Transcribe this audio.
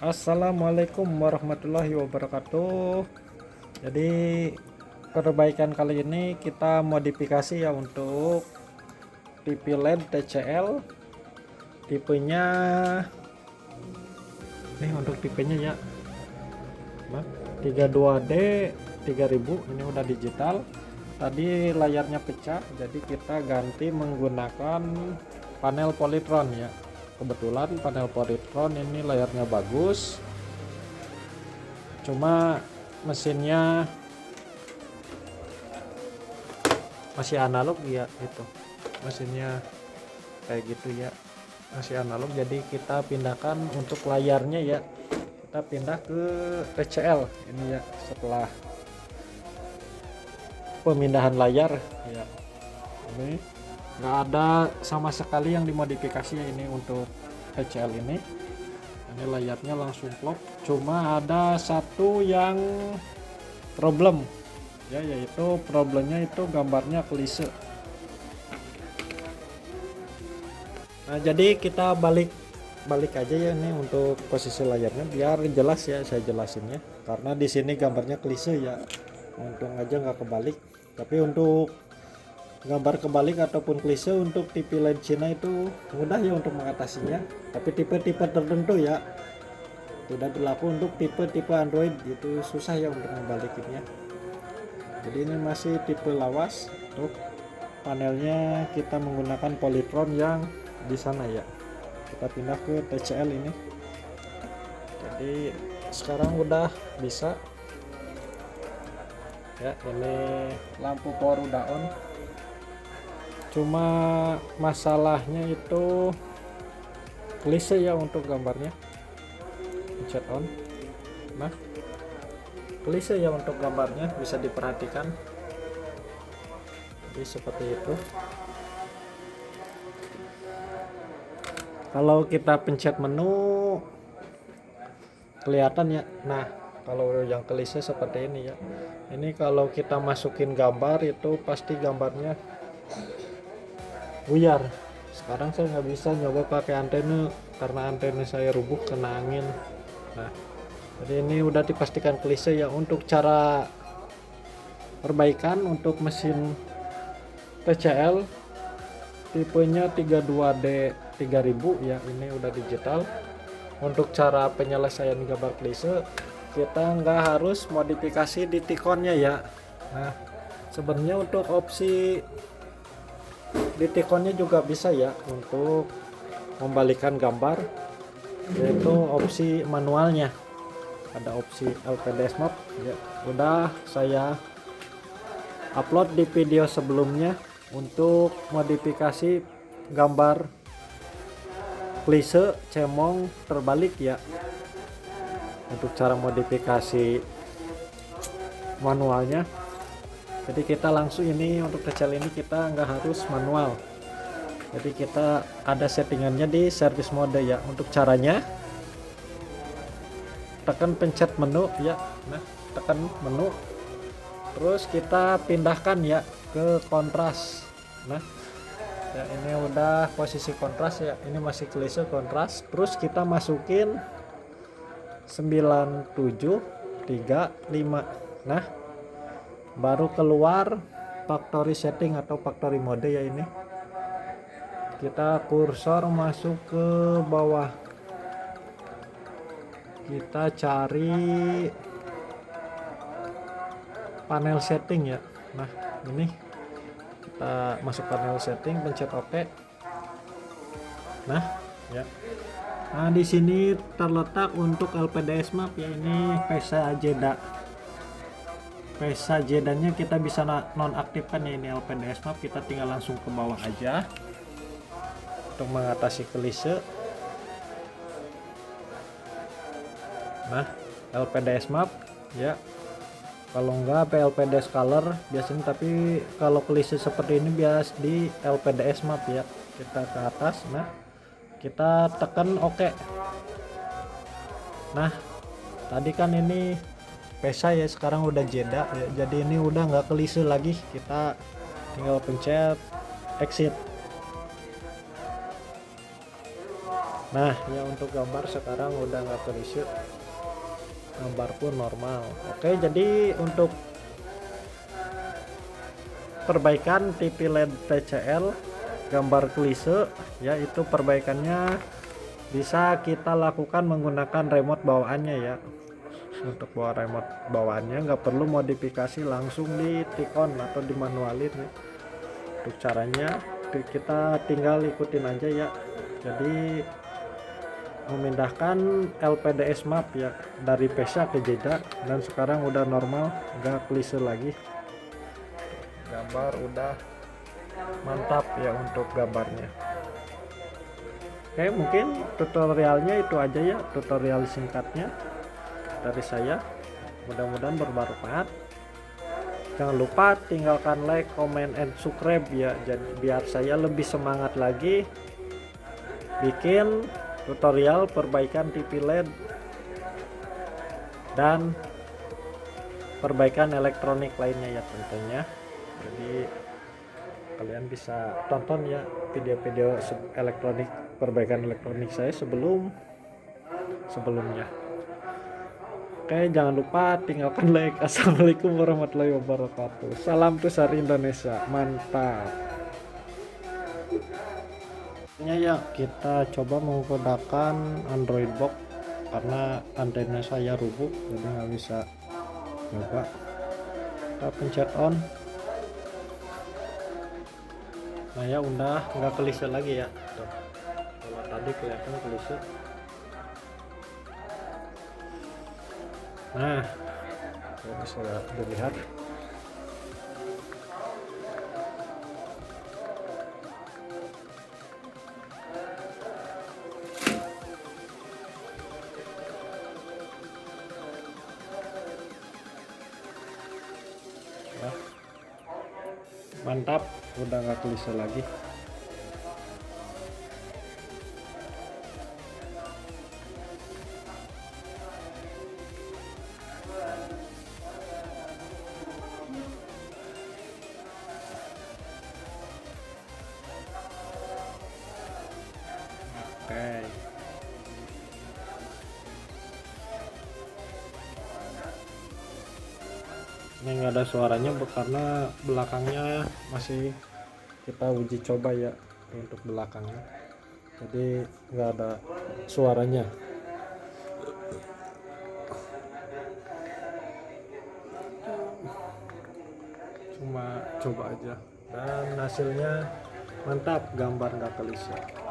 Assalamualaikum warahmatullahi wabarakatuh. Jadi perbaikan kali ini kita modifikasi ya untuk TV LED TCL. Tipenya nih, untuk tipenya ya 32D 3000, ini udah digital. Tadi layarnya pecah, jadi kita ganti menggunakan panel Polytron ya. Kebetulan panel Polytron ini layarnya bagus, cuma mesinnya masih analog ya, itu mesinnya kayak gitu ya, masih analog. Jadi kita pindahkan untuk layarnya ya, kita pindah ke TCL ini ya. Setelah pemindahan layar ya, ini nggak ada sama sekali yang dimodifikasi ya ini untuk TCL ini layarnya langsung plop. Cuma ada satu yang problem ya, yaitu problemnya itu gambarnya klise. Nah, jadi kita balik aja ya ini untuk posisi layarnya biar jelas ya, saya jelasin ya, karena di sini gambarnya klise ya. Untung aja nggak kebalik. Tapi untuk gambar kebalik ataupun klise untuk TV LED Cina itu mudah ya untuk mengatasinya, tapi tipe-tipe tertentu ya tidak berlaku. Untuk tipe-tipe Android itu susah ya untuk membalikinnya. Jadi ini masih tipe lawas. Untuk panelnya kita menggunakan Polytron yang di sana ya. Kita pindah ke TCL ini. Jadi sekarang udah bisa ya, ini lampu power udah on. Cuma masalahnya itu klise ya untuk gambarnya. Pencet on. Nah, klise ya untuk gambarnya, bisa diperhatikan. Jadi seperti itu. Kalau kita pencet menu kelihatan ya. Nah, kalau yang klise seperti ini ya. Ini kalau kita masukin gambar itu pasti gambarnya buyar. Sekarang saya nggak bisa nyoba pakai antena karena antena saya rubuh kena angin. Nah, jadi ini udah dipastikan klise ya. Untuk cara perbaikan untuk mesin TCL tipenya 32D 3000 ya, ini udah digital. Untuk cara penyelesaian gambar klise, kita nggak harus modifikasi di tikonnya ya. Nah, sebenarnya untuk opsi di tikonnya juga bisa ya untuk membalikan gambar, yaitu opsi manualnya. Ada opsi LPDS map ya, udah saya upload di video sebelumnya untuk modifikasi gambar klise cemong terbalik ya. Untuk cara modifikasi manualnya, jadi kita langsung ini untuk TCL ini kita nggak harus manual. Jadi kita ada settingannya di service mode ya. Untuk caranya tekan pencet menu ya. Nah, tekan menu, terus kita pindahkan ya ke kontras. Nah ya, ini udah posisi kontras ya, ini masih klise kontras. Terus kita masukin 9735. Nah, baru keluar factory setting atau factory mode ya. Ini kita kursor masuk ke bawah, kita cari panel setting ya. Nah, ini kita masuk panel setting, pencet OK. Nah ya, nah di sini terletak untuk LPDS map ya, ini PESA jeda. PESA jedanya kita bisa nonaktifkan ya, ini LPDS map. Kita tinggal langsung ke bawah aja untuk mengatasi klise. Nah, LPDS map ya. Kalau enggak LPDS color biasanya, tapi kalau klise seperti ini bias di LPDS map ya. Kita ke atas. Nah, kita tekan OK. Nah, tadi kan ini PESA ya, sekarang udah jeda ya, jadi ini udah nggak klise lagi. Kita tinggal pencet exit. Nah ya, untuk gambar sekarang udah nggak klise, gambar pun normal. Oke, jadi untuk perbaikan TV LED TCL gambar klise, yaitu perbaikannya bisa kita lakukan menggunakan remote bawaannya ya. Untuk bawa remote bawaannya nggak perlu modifikasi langsung di Tikon atau dimanualin ya. Untuk caranya kita tinggal ikutin aja ya. Jadi memindahkan LPDS map ya dari PESA ke JEDA, dan sekarang udah normal, nggak klise lagi. Gambar udah mantap ya untuk gambarnya. Oke, mungkin tutorialnya itu aja ya, tutorial singkatnya dari saya. Mudah-mudahan bermanfaat. Jangan lupa tinggalkan like, comment, and subscribe ya, jadi biar saya lebih semangat lagi bikin tutorial perbaikan TV LED dan perbaikan elektronik lainnya ya tentunya. Jadi kalian bisa tonton ya video-video elektronik, perbaikan elektronik saya sebelumnya. Oke, jangan lupa tinggalkan like. Assalamualaikum warahmatullahi wabarakatuh. Salam Tusar Indonesia, mantap. Ya, kita coba menggunakan Android box karena antena saya rubuh, jadi nggak bisa coba. Kita pencet on. Nah ya, udah nggak klise lagi ya. Tuh, kalau tadi kelihatan klise. Nah, bisa dilihat. Nah, mantap, udah nggak klise lagi. Oke. Ini nggak ada suaranya karena belakangnya masih kita uji coba ya untuk belakangnya, jadi nggak ada suaranya. Cuma coba aja dan hasilnya mantap, gambar nggak klise.